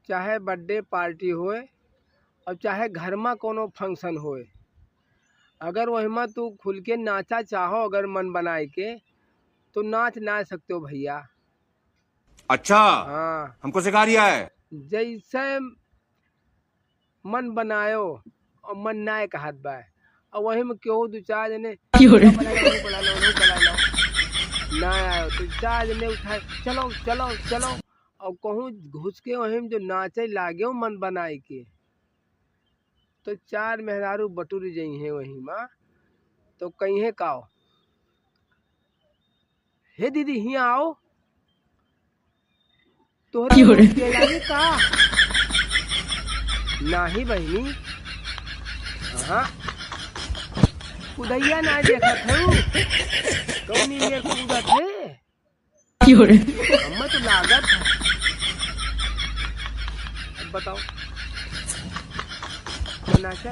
चाहे birthday party होए और चाहे घर में कोनो फंक्शन होए, अगर वही में तू खुल के नाचा चाहो अगर मन बनाए के तो नाच सकते हो भैया। अच्छा, हाँ, हमको सिखा रिया है। जैसे मन बनायो और मन नाय कहत बा और वही में क्यों दो चार जने बना लो ना आयो तो चार जने उठाए चलो चलो चलो और कहूँ घुस के वही में जो नाचे लागे मन बनाए के तो चार मेहरारू बटुर जई है वही माँ तो कहीं है काओ, हे दीदी हिया आओ तोहरा का नाही बहनी। हाँ उदैया ना देखा थे कौन ये कूदा थे हमें तो लागत है। अब बताओ नाचा